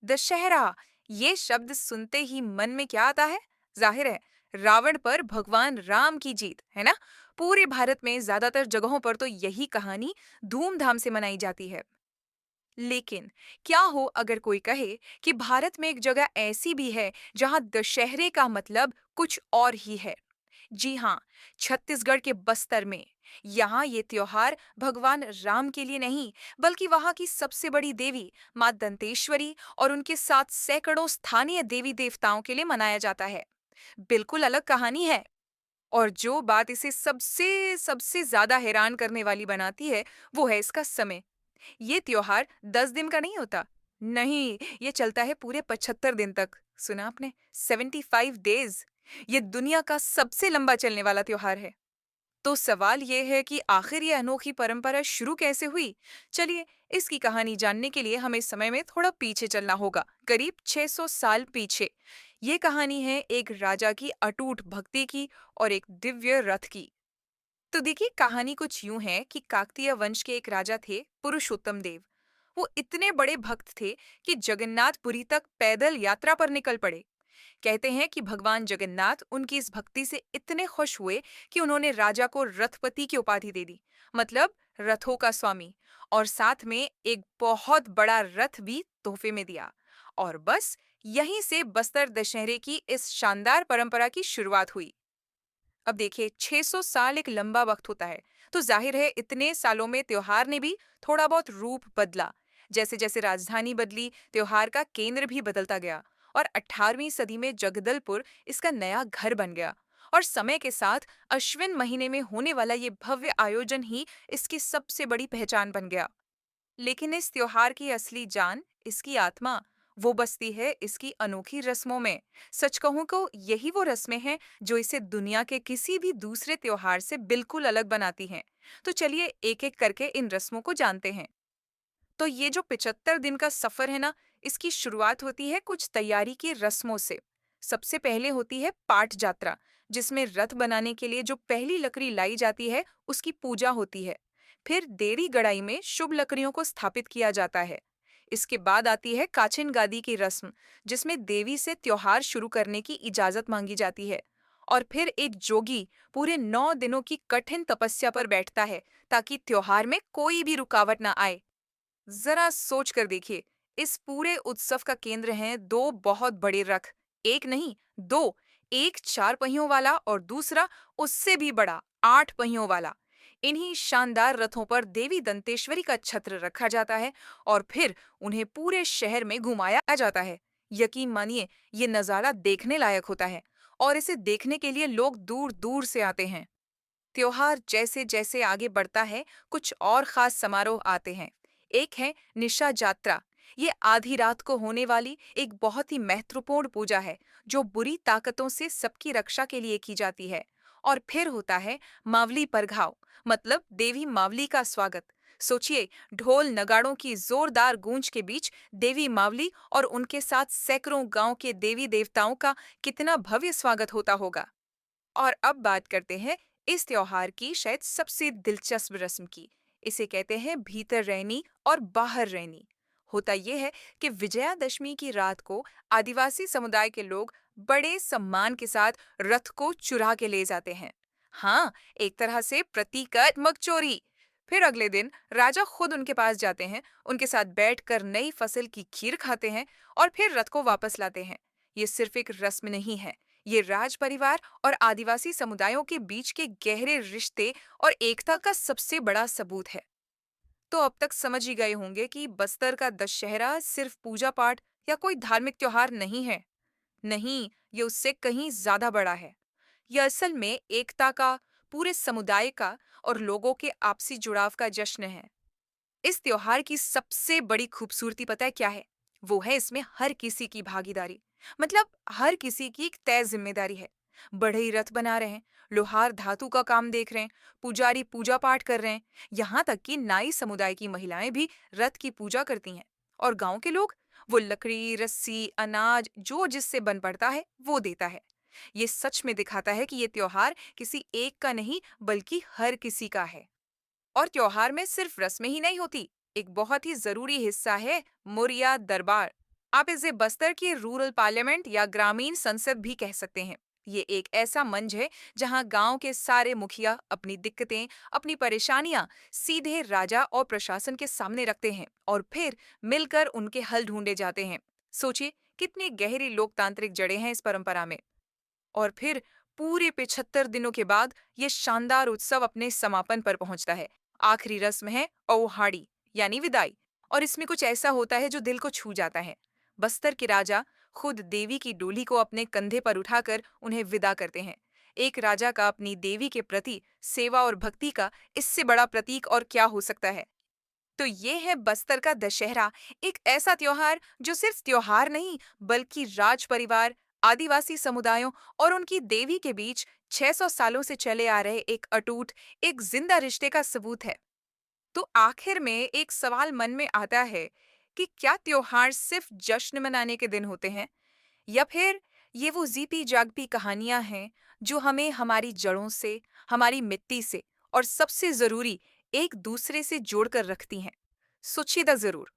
दशहरा, ये शब्द सुनते ही मन में क्या आता है? जाहिर है, रावण पर भगवान राम की जीत, है ना? पूरे भारत में ज्यादातर जगहों पर तो यही कहानी धूमधाम से मनाई जाती है। लेकिन क्या हो अगर कोई कहे कि भारत में एक जगह ऐसी भी है जहां दशहरे का मतलब कुछ और ही है? जी हाँ, छत्तीसगढ़ के बस्तर में। यहाँ ये त्योहार भगवान राम के लिए नहीं, बल्कि वहाँ की सबसे बड़ी देवी माँ दंतेश्वरी और उनके साथ सैकड़ों स्थानीय देवी देवताओं के लिए मनाया जाता है। बिल्कुल अलग कहानी है। और जो बात इसे सबसे सबसे ज्यादा हैरान करने वाली बनाती है, वो है इसका समय। ये त्योहार 10 दिन का नहीं होता। नहीं, ये चलता है पूरे 75 दिन तक। सुना आपने? 75 डेज। ये दुनिया का सबसे लंबा चलने वाला त्योहार है। तो सवाल ये है कि आखिर ये अनोखी परंपरा शुरू कैसे हुई? चलिए, इसकी कहानी जानने के लिए हमें समय में थोड़ा पीछे चलना होगा, करीब 600 साल पीछे। ये कहानी है एक राजा की अटूट भक्ति की और एक दिव्य रथ की। तो देखिए, कहानी कुछ यूं है कि काकतीय वंश के एक राजा थे, पुरुषोत्तम देव। वो इतने बड़े भक्त थे कि जगन्नाथपुरी तक पैदल यात्रा पर निकल पड़े। कहते हैं कि भगवान जगन्नाथ उनकी इस भक्ति से इतने खुश हुए कि उन्होंने राजा को रथपति की उपाधि दे दी, मतलब रथों का स्वामी। और साथ में एक बहुत बड़ा रथ भी तोहफे में दिया। और बस यहीं से बस्तर दशहरे की इस शानदार परंपरा की शुरुआत हुई। अब देखिए, 600 साल एक लंबा वक्त होता है, तो जाहिर है इतने सालों में त्योहार ने भी थोड़ा बहुत रूप बदला। जैसे जैसे राजधानी बदली, त्योहार का केंद्र भी बदलता गया। और 18वीं सदी में जगदलपुर इसका नया घर बन गया। और समय के साथ अश्विन महीने में होने वाला ये भव्य आयोजन ही इसकी सबसे बड़ी पहचान बन गया। लेकिन इस त्योहार की असली जान, इसकी आत्मा, वो बसती है इसकी अनोखी रस्मों में। सच कहूं तो यही वो रस्में हैं जो इसे दुनिया के किसी भी दूसरे त्योहार से बिल्कुल अलग बनाती हैं। तो चलिए एक एक करके इन रस्मों को जानते हैं। तो ये जो 75 दिन का सफर है ना, इसकी शुरुआत होती है कुछ तैयारी की रस्मों से। सबसे पहले होती है पाट जात्रा, जिसमें रथ बनाने के लिए जो पहली लकड़ी लाई जाती है, उसकी पूजा होती है। फिर देरी गड़ाई में शुभ लकड़ियों को स्थापित किया जाता है। इसके बाद आती है काछिन गादी की रस्म, जिसमें देवी से त्योहार शुरू करने की इजाजत मांगी जाती है। और फिर एक जोगी पूरे 9 दिनों की कठिन तपस्या पर बैठता है, ताकि त्योहार में कोई भी रुकावट ना आए। जरा सोच कर देखिए, इस पूरे उत्सव का केंद्र हैं दो बहुत बड़े रथ। एक नहीं, दो। एक 4 पहियों वाला और दूसरा उससे भी बड़ा, 8 पहियों वाला। इन्हीं शानदार रथों पर देवी दंतेश्वरी का छत्र रखा जाता है और फिर उन्हें पूरे शहर में घुमाया जाता है। यकीन मानिए, ये नजारा देखने लायक होता है और इसे देखने के लिए लोग दूर दूर से आते हैं। त्योहार जैसे जैसे आगे बढ़ता है, कुछ और खास समारोह आते हैं। एक है निशा जात्रा। ये आधी रात को होने वाली एक बहुत ही महत्वपूर्ण पूजा है, जो बुरी ताकतों से सबकी रक्षा के लिए की जाती है। और फिर होता है मावली परघाव, मतलब देवी मावली का स्वागत। सोचिए, ढोल नगाड़ों की जोरदार गूंज के बीच देवी मावली और उनके साथ सैकड़ों गांव के देवी देवताओं का कितना भव्य स्वागत होता होगा। और अब बात करते हैं इस त्योहार की शायद सबसे दिलचस्प रस्म की। इसे कहते हैं भीतर रैनी और बाहर रैनी। होता यह है कि विजयादशमी की रात को आदिवासी समुदाय के लोग बड़े सम्मान के साथ रथ को चुरा के ले जाते हैं। हाँ, एक तरह से प्रतीकात्मक चोरी। फिर अगले दिन राजा खुद उनके पास जाते हैं, उनके साथ बैठकर नई फसल की खीर खाते हैं और फिर रथ को वापस लाते हैं। ये सिर्फ एक रस्म नहीं है, ये राज परिवार और आदिवासी समुदायों के बीच के गहरे रिश्ते और एकता का सबसे बड़ा सबूत है। तो अब तक समझ ही गए होंगे कि बस्तर का दशहरा सिर्फ पूजा पाठ या कोई धार्मिक त्योहार नहीं है। नहीं, ये उससे कहीं ज्यादा बड़ा है। यह असल में एकता का, पूरे समुदाय का और लोगों के आपसी जुड़ाव का जश्न है। इस त्योहार की सबसे बड़ी खूबसूरती पता है क्या है? वो है इसमें हर किसी की भागीदारी। मतलब हर किसी की एक तय जिम्मेदारी है। बढ़ई रथ बना रहे हैं, लोहार धातु का काम देख रहे हैं, पुजारी पूजा पाठ कर रहे हैं, यहाँ तक कि नाई समुदाय की महिलाएं भी रथ की पूजा करती हैं। और गांव के लोग, वो लकड़ी, रस्सी, अनाज जो जिससे बन पड़ता है वो देता है। ये सच में दिखाता है कि ये त्योहार किसी एक का नहीं, बल्कि हर किसी का है। और त्योहार में सिर्फ रस्में ही नहीं होती, एक बहुत ही जरूरी हिस्सा है मुरिया दरबार। आप इसे बस्तर की रूरल पार्लियामेंट या ग्रामीण संसद भी कह सकते हैं। ये एक ऐसा मंच है जहां गांव के सारे मुखिया अपनी दिक्कतें, अपनी परेशानियां सीधे राजा और प्रशासन के सामने रखते हैं और फिर मिलकर उनके हल ढूंढे जाते हैं। सोचिए कितनी गहरी लोकतांत्रिक जड़ें हैं इस परंपरा में। और फिर पूरे 75 दिनों के बाद ये शानदार उत्सव अपने समापन पर पहुंचता है। आखिरी रस्म है ओहाड़ी यानी विदाई। और इसमें कुछ ऐसा होता है जो दिल को छू जाता है। बस्तर के राजा खुद देवी की डोली को अपने कंधे पर उठाकर उन्हें विदा करते हैं। एक राजा का अपनी देवी के प्रति सेवा और भक्ति का इससे बड़ा प्रतीक और क्या हो सकता है। तो ये है बस्तर का दशहरा, एक ऐसा त्योहार जो सिर्फ त्योहार नहीं बल्कि राज परिवार, आदिवासी समुदायों और उनकी देवी के बीच 600 सालों से चले आ रहे एक अटूट, एक जिंदा रिश्ते का सबूत है। तो आखिर में एक सवाल मन में आता है कि क्या त्योहार सिर्फ जश्न मनाने के दिन होते हैं या फिर ये वो जीती जागती कहानियां हैं जो हमें हमारी जड़ों से, हमारी मिट्टी से और सबसे जरूरी एक दूसरे से जोड़कर रखती हैं। सोचिएगा जरूर।